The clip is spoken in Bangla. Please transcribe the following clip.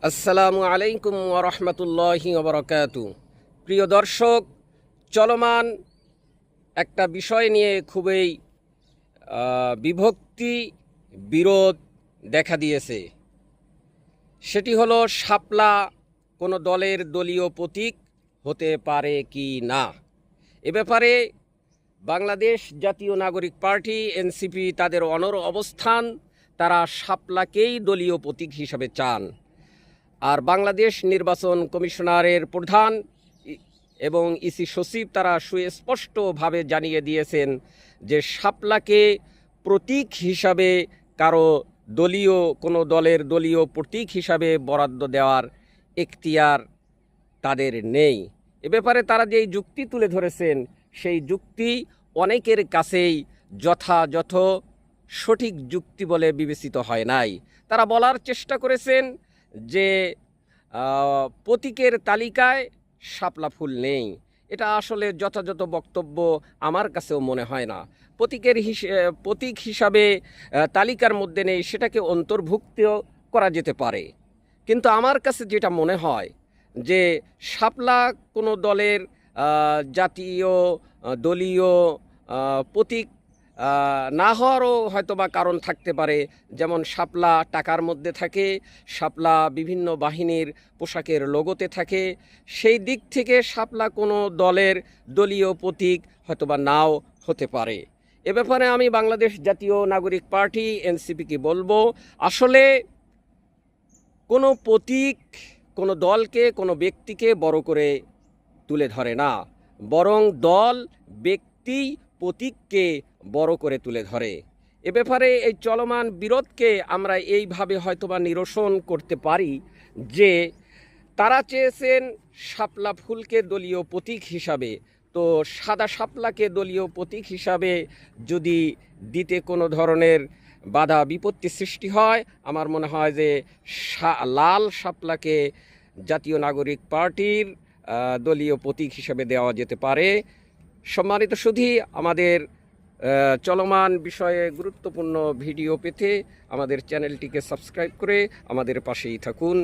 আসসালামু আলাইকুম ওয়া রাহমাতুল্লাহি ওয়া বারাকাতুহু। প্রিয় দর্শক, চলমান একটা বিষয় নিয়ে খুবই বিভক্তি বিরোধ দেখা দিয়েছে। সেটি হলো শাপলা কোনো দলের দলীয় প্রতীক হতে পারে কি না। এ ব্যাপারে বাংলাদেশ জাতীয় নাগরিক পার্টি এনসিপি তাদের অনড় অবস্থান। তারা শাপলাকেই দলীয় প্রতীক হিসাবে চান। আর বাংলাদেশ নির্বাচন কমিশনারের প্রধান এবং ইসি সচিব তারা সুস্পষ্টভাবে জানিয়ে দিয়েছেন যে শাপলাকে প্রতীক হিসাবে কারো দলীয় কোনো দলের দলীয় প্রতীক হিসাবে বরাদ্দ দেওয়ার এখতিয়ার তাদের নেই। এ ব্যাপারে তারা যেই যুক্তি তুলে ধরেছেন সেই যুক্তি অনেকের কাছেই যথাযথ সঠিক যুক্তি বলে বিবেচিত হয় নাই। তারা বলার চেষ্টা করেছেন যে প্রতীকের তালিকায় শাপলা ফুল নেই। এটা আসলে যথাযথ বক্তব্য আমার কাছেও মনে হয় না। প্রতীক হিসাবে তালিকার মধ্যে নেই, সেটাকে অন্তর্ভুক্ত করা যেতে পারে। কিন্তু আমার কাছে যেটা মনে হয় যে শাপলা কোনো দলের জাতীয় দলীয় প্রতীক না হওয়ারও হয়তোবা কারণ থাকতে পারে। যেমন শাপলা টাকার মধ্যে থাকে, শাপলা বিভিন্ন বাহিনীর পোশাকের লোগোতে থাকে। সেই দিক থেকে শাপলা কোনো দলের দলীয় প্রতীক হয়তোবা নাও হতে পারে। এ ব্যাপারে আমি বাংলাদেশ জাতীয় নাগরিক পার্টি এনসিপিকে বলবো, আসলে কোনো প্রতীক কোনো দলকে কোনো ব্যক্তিকে বড় করে তুলে ধরে না, বরং দল ব্যক্তি প্রতীককে বড় করে তুলে ধরে। এ ব্যাপারে এই চলমান বিরোধকে আমরা এইভাবে হয়তোবা নিরসন করতে পারি যে তারা চেয়েছেন শাপলা ফুলকে দলীয় প্রতীক হিসাবে, তো সাদা শাপলাকে দলীয় প্রতীক হিসাবে যদি দিতে কোনো ধরনের বাধা বিপত্তি সৃষ্টি হয়, আমার মনে হয় যে লাল শাপলাকে জাতীয় নাগরিক পার্টির দলীয় প্রতীক হিসাবে দেওয়া যেতে পারে। সম্মানিত সুধী, আমাদের চলমান বিষয়ে গুরুত্বপূর্ণ ভিডিও পেতে আমাদের চ্যানেলটিকে সাবস্ক্রাইব করে আমাদের পাশেই থাকুন।